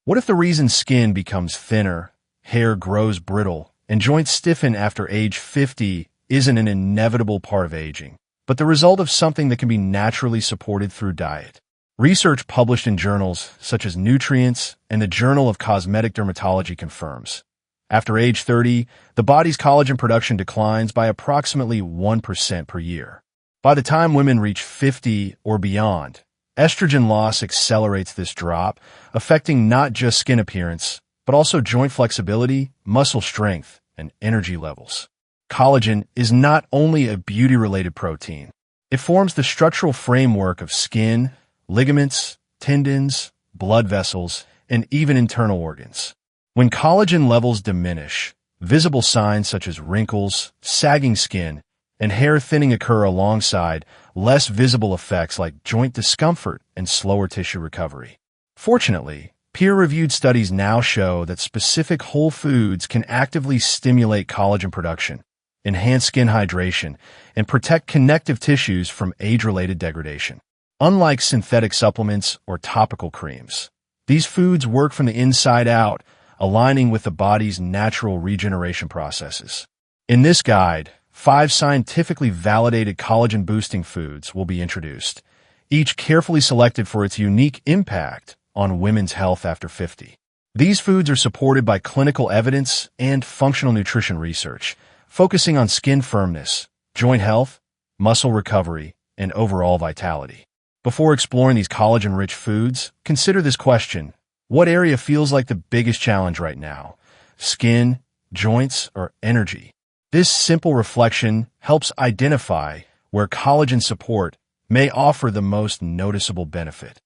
What if the reason skin becomes thinner, hair grows brittle, and joints stiffen after age 50 isn't an inevitable part of aging, but the result of something that can be naturally supported through diet? Research published in journals such as Nutrients and the Journal of Cosmetic Dermatology confirms. After age 30, the body's collagen production declines by approximately 1% per year. By the time women reach 50 or beyond, estrogen loss accelerates this drop, affecting not just skin appearance, but also joint flexibility, muscle strength, and energy levels. Collagen is not only a beauty-related protein. It forms the structural framework of skin, ligaments, tendons, blood vessels, and even internal organs. When collagen levels diminish, visible signs such as wrinkles, sagging skin, and hair thinning occur alongside less visible effects like joint discomfort and slower tissue recovery. Fortunately, peer-reviewed studies now show that specific whole foods can actively stimulate collagen production, enhance skin hydration, and protect connective tissues from age-related degradation. Unlike synthetic supplements or topical creams, these foods work from the inside out, aligning with the body's natural regeneration processes. In this guide, 5 scientifically validated collagen-boosting foods will be introduced, each carefully selected for its unique impact on women's health after 50. These foods are supported by clinical evidence and functional nutrition research, focusing on skin firmness, joint health, muscle recovery, and overall vitality. Before exploring these collagen-rich foods, consider this question: what area feels like the biggest challenge right now? Skin, joints, or energy? This simple reflection helps identify where collagen support may offer the most noticeable benefit.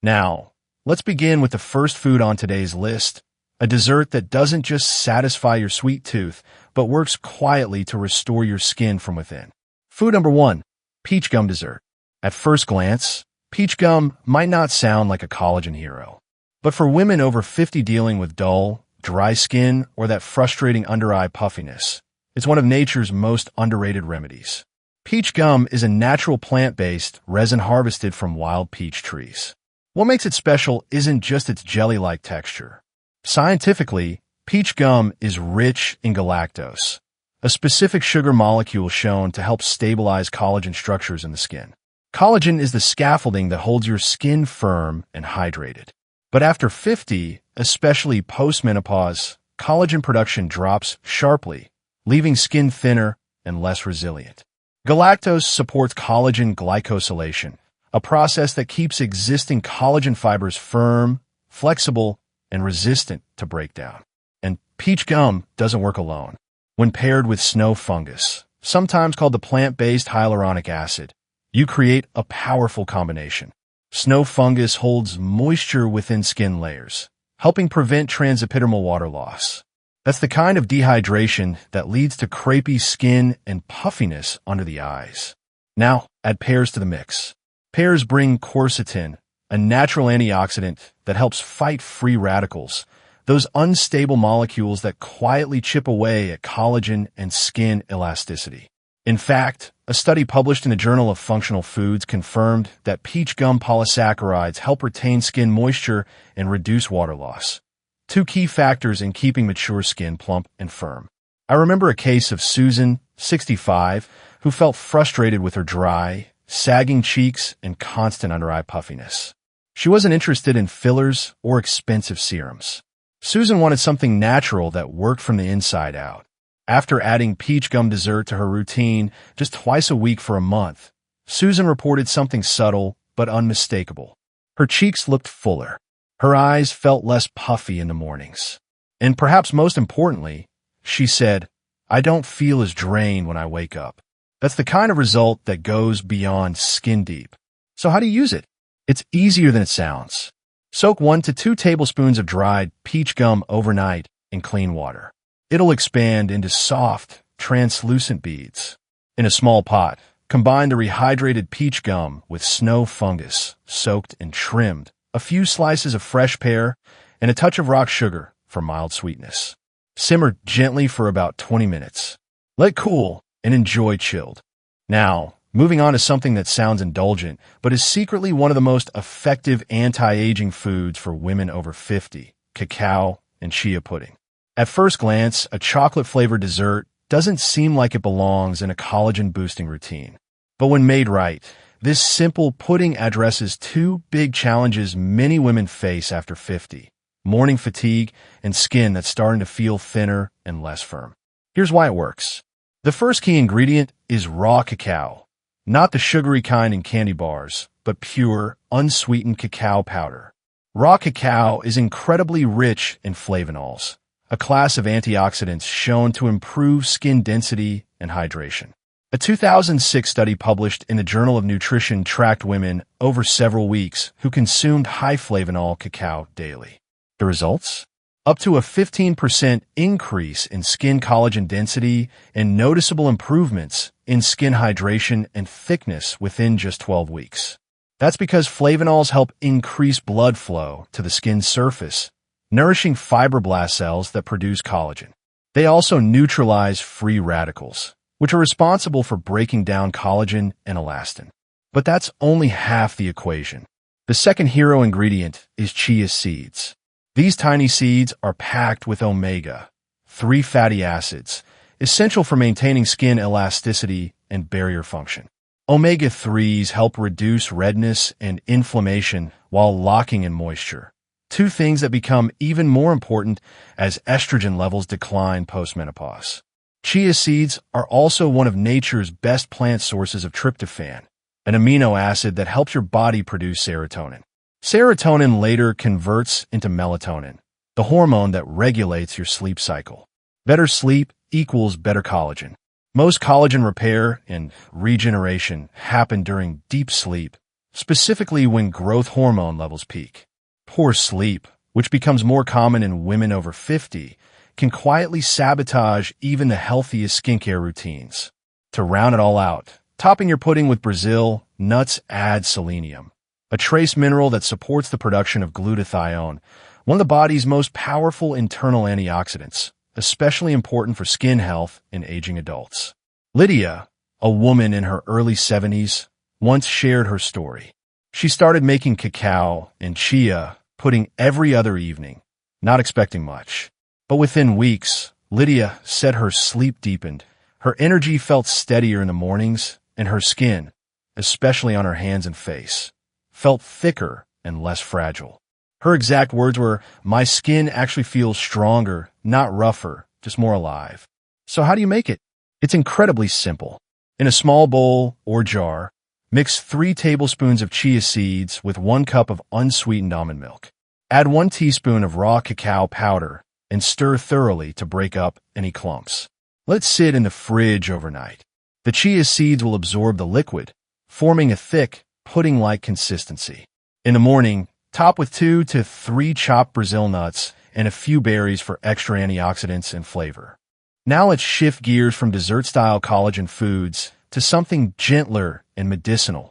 Now, let's begin with the first food on today's list, a dessert that doesn't just satisfy your sweet tooth, but works quietly to restore your skin from within. Food number 1, peach gum dessert. At first glance, peach gum might not sound like a collagen hero. But for women over 50 dealing with dull, dry skin or that frustrating under-eye puffiness, it's one of nature's most underrated remedies. Peach gum is a natural plant-based resin harvested from wild peach trees. What makes it special isn't just its jelly-like texture. Scientifically, peach gum is rich in galactose, a specific sugar molecule shown to help stabilize collagen structures in the skin. Collagen is the scaffolding that holds your skin firm and hydrated. But after 50, especially post-menopause, collagen production drops sharply, leaving skin thinner and less resilient. Galactose supports collagen glycosylation, a process that keeps existing collagen fibers firm, flexible, and resistant to breakdown. And peach gum doesn't work alone. When paired with snow fungus, sometimes called the plant-based hyaluronic acid, you create a powerful combination. Snow fungus holds moisture within skin layers, helping prevent transepidermal water loss. That's the kind of dehydration that leads to crepey skin and puffiness under the eyes. Now, add pears to the mix. Pears bring quercetin, a natural antioxidant that helps fight free radicals, those unstable molecules that quietly chip away at collagen and skin elasticity. In fact, a study published in the Journal of Functional Foods confirmed that peach gum polysaccharides help retain skin moisture and reduce water loss, 2 key factors in keeping mature skin plump and firm. I remember a case of Susan, 65, who felt frustrated with her dry, sagging cheeks and constant under-eye puffiness. She wasn't interested in fillers or expensive serums. Susan wanted something natural that worked from the inside out. After adding peach gum dessert to her routine just twice a week for a month, Susan reported something subtle but unmistakable. Her cheeks looked fuller. Her eyes felt less puffy in the mornings. And perhaps most importantly, she said, "I don't feel as drained when I wake up." That's the kind of result that goes beyond skin deep. So how do you use it? It's easier than it sounds. Soak 1 to 2 tablespoons of dried peach gum overnight in clean water. It'll expand into soft, translucent beads. In a small pot, combine the rehydrated peach gum with snow fungus, soaked and trimmed, a few slices of fresh pear, and a touch of rock sugar for mild sweetness. Simmer gently for about 20 minutes. Let cool and enjoy chilled. Now, moving on to something that sounds indulgent, but is secretly one of the most effective anti-aging foods for women over 50, cacao, and chia pudding. At first glance, a chocolate-flavored dessert doesn't seem like it belongs in a collagen-boosting routine. But when made right, this simple pudding addresses two big challenges many women face after 50: morning fatigue and skin that's starting to feel thinner and less firm. Here's why it works. The first key ingredient is raw cacao, not the sugary kind in candy bars, but pure, unsweetened cacao powder. Raw cacao is incredibly rich in flavonols, a class of antioxidants shown to improve skin density and hydration. A 2006 study published in the Journal of Nutrition tracked women over several weeks who consumed high flavonol cacao daily. The results? Up to a 15% increase in skin collagen density and noticeable improvements in skin hydration and thickness within just 12 weeks. That's because flavonols help increase blood flow to the skin's surface, nourishing fibroblast cells that produce collagen. They also neutralize free radicals, which are responsible for breaking down collagen and elastin. But that's only half the equation. The second hero ingredient is chia seeds. These tiny seeds are packed with omega-3 fatty acids, essential for maintaining skin elasticity and barrier function. Omega-3s help reduce redness and inflammation while locking in moisture, two things that become even more important as estrogen levels decline post-menopause. Chia seeds are also one of nature's best plant sources of tryptophan, an amino acid that helps your body produce serotonin. Serotonin later converts into melatonin, the hormone that regulates your sleep cycle. Better sleep equals better collagen. Most collagen repair and regeneration happen during deep sleep, specifically when growth hormone levels peak. Poor sleep, which becomes more common in women over 50, can quietly sabotage even the healthiest skincare routines. To round it all out, topping your pudding with Brazil nuts adds selenium, a trace mineral that supports the production of glutathione, one of the body's most powerful internal antioxidants, especially important for skin health in aging adults. Lydia, a woman in her early 70s, once shared her story. She started making cacao and chia pudding every other evening, not expecting much. But within weeks, Lydia said her sleep deepened, her energy felt steadier in the mornings, and her skin, especially on her hands and face, felt thicker and less fragile. Her exact words were, "My skin actually feels stronger, not rougher, just more alive." So how do you make it? It's incredibly simple. In a small bowl or jar, mix 3 tablespoons of chia seeds with 1 cup of unsweetened almond milk. Add 1 teaspoon of raw cacao powder and stir thoroughly to break up any clumps. Let sit in the fridge overnight. The chia seeds will absorb the liquid, forming a thick, pudding-like consistency. In the morning, top with 2 to 3 chopped Brazil nuts and a few berries for extra antioxidants and flavor. Now let's shift gears from dessert-style collagen foods to something gentler and medicinal: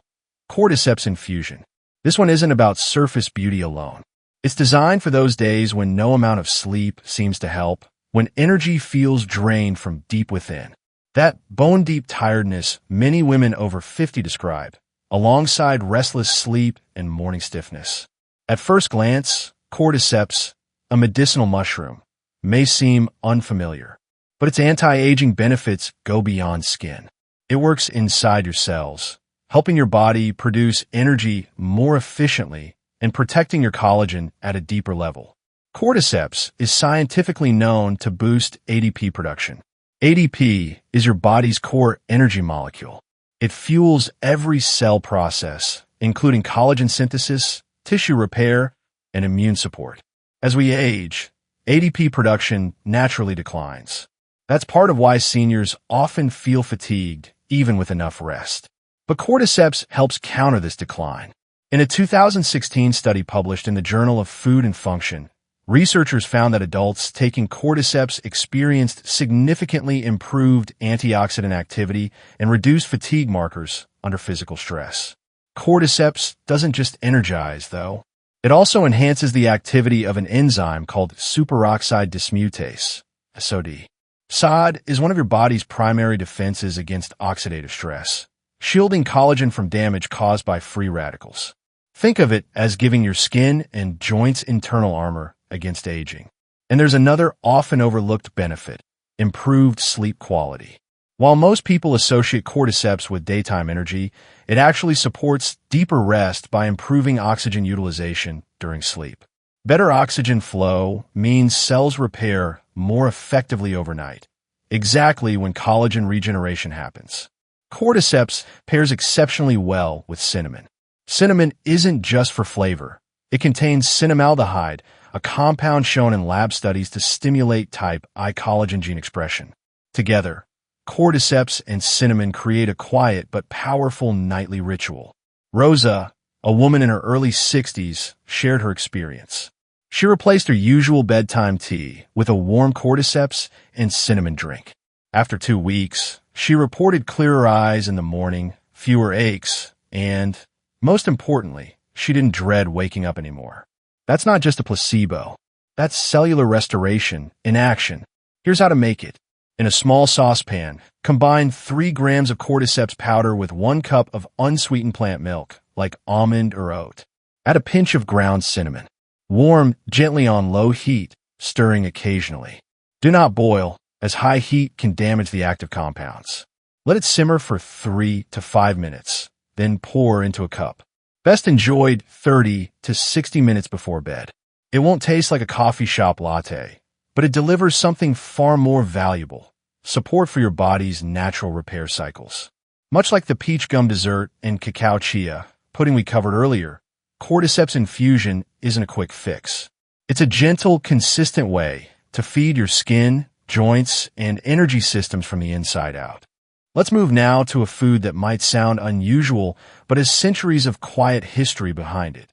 cordyceps infusion. This one isn't about surface beauty alone. It's designed for those days when no amount of sleep seems to help, when energy feels drained from deep within. That bone-deep tiredness many women over 50 describe, alongside restless sleep and morning stiffness. At first glance, cordyceps, a medicinal mushroom, may seem unfamiliar, but its anti-aging benefits go beyond skin. It works inside your cells, helping your body produce energy more efficiently and protecting your collagen at a deeper level. Cordyceps is scientifically known to boost ADP production. ADP is your body's core energy molecule. It fuels every cell process, including collagen synthesis, tissue repair, and immune support. As we age, ADP production naturally declines. That's part of why seniors often feel fatigued, even with enough rest. But cordyceps helps counter this decline. In a 2016 study published in the Journal of Food and Function, researchers found that adults taking cordyceps experienced significantly improved antioxidant activity and reduced fatigue markers under physical stress. Cordyceps doesn't just energize, though. It also enhances the activity of an enzyme called superoxide dismutase, SOD. SOD is one of your body's primary defenses against oxidative stress, shielding collagen from damage caused by free radicals. Think of it as giving your skin and joints internal armor against aging. And there's another often overlooked benefit: improved sleep quality. While most people associate cordyceps with daytime energy, it actually supports deeper rest by improving oxygen utilization during sleep. Better oxygen flow means cells repair more effectively overnight, exactly when collagen regeneration happens. Cordyceps pairs exceptionally well with cinnamon. Cinnamon isn't just for flavor. It contains cinnamaldehyde, a compound shown in lab studies to stimulate type I collagen gene expression. Together, cordyceps and cinnamon create a quiet but powerful nightly ritual. Rosa, a woman in her early 60s, shared her experience. She replaced her usual bedtime tea with a warm cordyceps and cinnamon drink. After 2 weeks, she reported clearer eyes in the morning, fewer aches, and, most importantly, she didn't dread waking up anymore. That's not just a placebo. That's cellular restoration in action. Here's how to make it. In a small saucepan, combine 3 grams of cordyceps powder with 1 cup of unsweetened plant milk, like almond or oat. Add a pinch of ground cinnamon. Warm gently on low heat, stirring occasionally. Do not boil, as high heat can damage the active compounds. Let it simmer for 3 to 5 minutes, then pour into a cup. Best enjoyed 30 to 60 minutes before bed. It won't taste like a coffee shop latte, but it delivers something far more valuable: support for your body's natural repair cycles. Much like the peach gum dessert and cacao chia pudding we covered earlier, cordyceps infusion isn't a quick fix. It's a gentle, consistent way to feed your skin, joints, and energy systems from the inside out. Let's move now to a food that might sound unusual, but has centuries of quiet history behind it: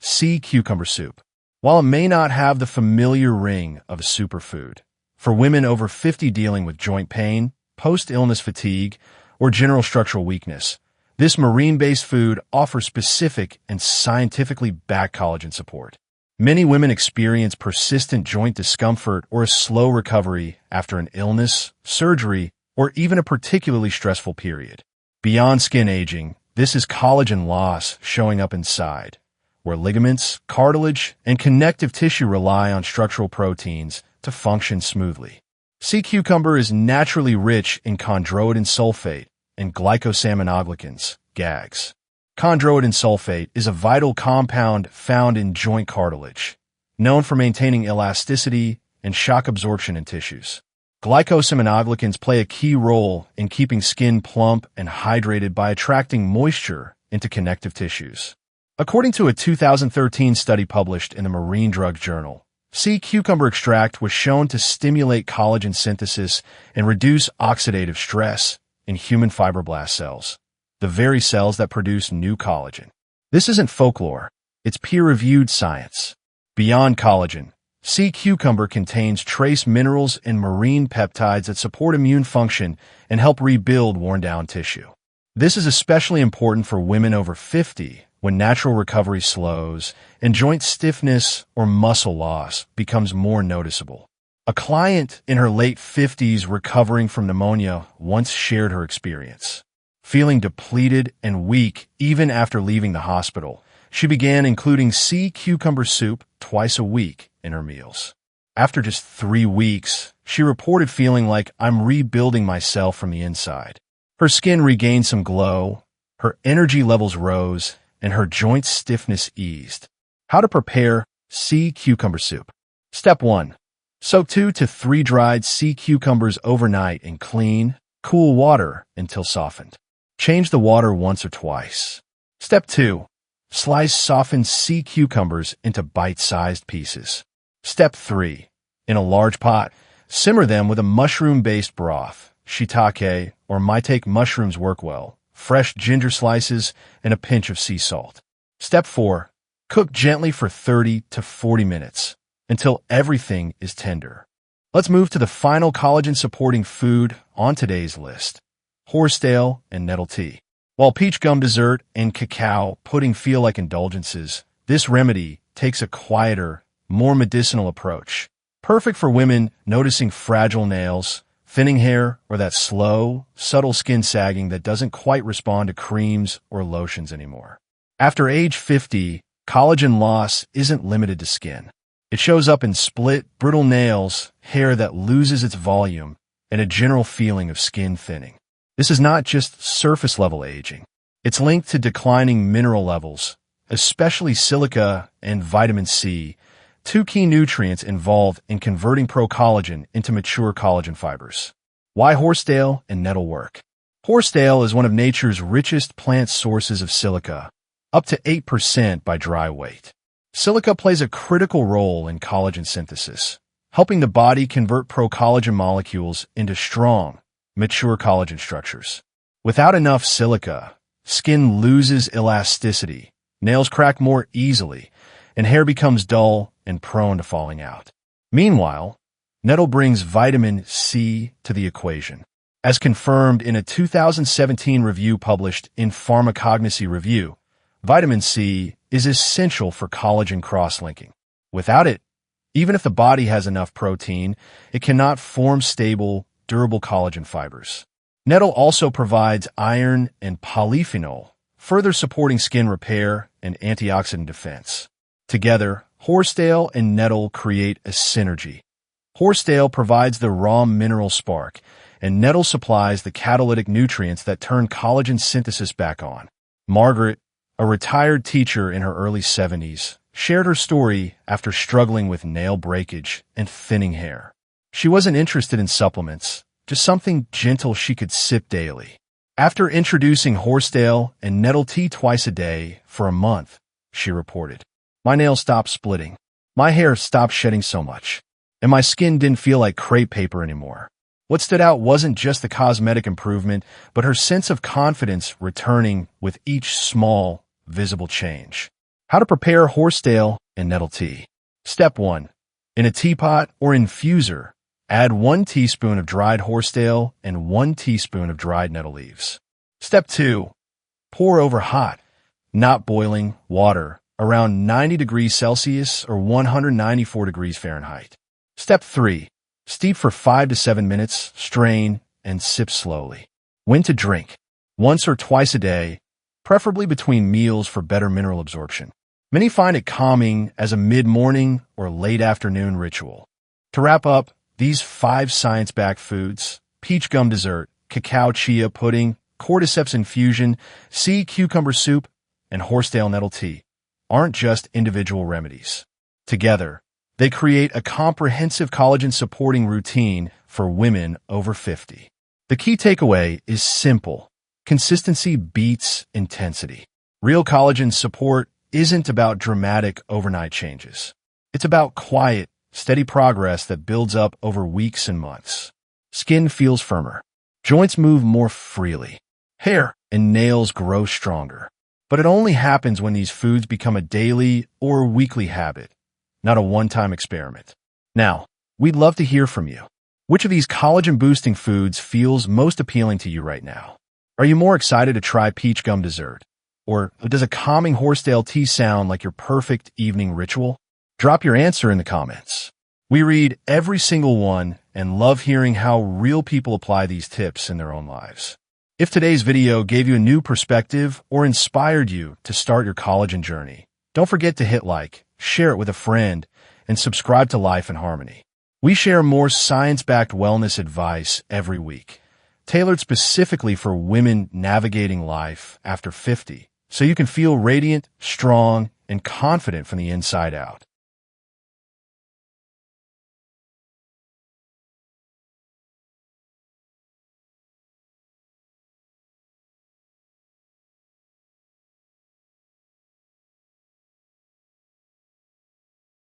sea cucumber soup. While it may not have the familiar ring of a superfood, for women over 50 dealing with joint pain, post-illness fatigue, or general structural weakness, this marine-based food offers specific and scientifically backed collagen support. Many women experience persistent joint discomfort or a slow recovery after an illness, surgery, or even a particularly stressful period. Beyond skin aging, this is collagen loss showing up inside, where ligaments, cartilage, and connective tissue rely on structural proteins to function smoothly. Sea cucumber is naturally rich in chondroitin sulfate and glycosaminoglycans, GAGs. Chondroitin sulfate is a vital compound found in joint cartilage, known for maintaining elasticity and shock absorption in tissues. Glycosaminoglycans play a key role in keeping skin plump and hydrated by attracting moisture into connective tissues. According to a 2013 study published in the Marine Drug Journal, sea cucumber extract was shown to stimulate collagen synthesis and reduce oxidative stress in human fibroblast cells, the very cells that produce new collagen. This isn't folklore, it's peer-reviewed science. Beyond collagen, sea cucumber contains trace minerals and marine peptides that support immune function and help rebuild worn-down tissue. This is especially important for women over 50 when natural recovery slows and joint stiffness or muscle loss becomes more noticeable. A client in her late 50s recovering from pneumonia once shared her experience. Feeling depleted and weak even after leaving the hospital, she began including sea cucumber soup twice a week in her meals. After just 3 weeks, she reported feeling like "I'm rebuilding myself from the inside." Her skin regained some glow, her energy levels rose, and her joint stiffness eased. How to prepare sea cucumber soup. Step 1. Soak 2 to 3 dried sea cucumbers overnight in clean, cool water until softened. Change the water once or twice. Step 2. Slice softened sea cucumbers into bite-sized pieces. Step 3. In a large pot, simmer them with a mushroom-based broth. Shiitake or maitake mushrooms work well, fresh ginger slices, and a pinch of sea salt. Step 4. Cook gently for 30 to 40 minutes until everything is tender. Let's move to the final collagen-supporting food on today's list: horsetail and nettle tea. While peach gum dessert and cacao pudding feel like indulgences, this remedy takes a quieter, more medicinal approach. Perfect for women noticing fragile nails, thinning hair, or that slow, subtle skin sagging that doesn't quite respond to creams or lotions anymore. After age 50, collagen loss isn't limited to skin. It shows up in split, brittle nails, hair that loses its volume, and a general feeling of skin thinning. This is not just surface-level aging. It's linked to declining mineral levels, especially silica and vitamin C, two key nutrients involved in converting procollagen into mature collagen fibers. Why horsetail and nettle work? Horsetail is one of nature's richest plant sources of silica, up to 8% by dry weight. Silica plays a critical role in collagen synthesis, helping the body convert procollagen molecules into strong, mature collagen structures. Without enough silica, skin loses elasticity, nails crack more easily, and hair becomes dull and prone to falling out. Meanwhile, nettle brings vitamin C to the equation. As confirmed in a 2017 review published in Pharmacognosy Review, vitamin C is essential for collagen cross-linking. Without it, even if the body has enough protein, it cannot form stable, durable collagen fibers. Nettle also provides iron and polyphenol, further supporting skin repair and antioxidant defense. Together, horsetail and nettle create a synergy. Horsetail provides the raw mineral spark, and nettle supplies the catalytic nutrients that turn collagen synthesis back on. Margaret, a retired teacher in her early 70s, shared her story after struggling with nail breakage and thinning hair. She wasn't interested in supplements, just something gentle she could sip daily. After introducing horsetail and nettle tea twice a day for a month, she reported, "My nails stopped splitting, my hair stopped shedding so much, and my skin didn't feel like crepe paper anymore." What stood out wasn't just the cosmetic improvement, but her sense of confidence returning with each small, visible change. How to prepare horsetail and nettle tea. Step 1. In a teapot or infuser, add 1 teaspoon of dried horsetail and 1 teaspoon of dried nettle leaves. Step 2. Pour over hot, not boiling, water around 90 degrees Celsius or 194 degrees Fahrenheit. Step 3. Steep for 5 to 7 minutes, strain, and sip slowly. When to drink? Once or twice a day, preferably between meals for better mineral absorption. Many find it calming as a mid-morning or late afternoon ritual. To wrap up, these 5 science-backed foods, peach gum dessert, cacao chia pudding, cordyceps infusion, sea cucumber soup, and horsetail nettle tea, aren't just individual remedies. Together, they create a comprehensive collagen-supporting routine for women over 50. The key takeaway is simple. Consistency beats intensity. Real collagen support isn't about dramatic overnight changes. It's about quiet, steady progress that builds up over weeks and months. Skin feels firmer. Joints move more freely. Hair and nails grow stronger. But it only happens when these foods become a daily or weekly habit, not a one-time experiment. Now, we'd love to hear from you. Which of these collagen-boosting foods feels most appealing to you right now? Are you more excited to try peach gum dessert? Or does a calming horsetail tea sound like your perfect evening ritual? Drop your answer in the comments. We read every single one and love hearing how real people apply these tips in their own lives. If today's video gave you a new perspective or inspired you to start your collagen journey, don't forget to hit like, share it with a friend, and subscribe to Life in Harmony. We share more science-backed wellness advice every week, tailored specifically for women navigating life after 50, so you can feel radiant, strong, and confident from the inside out.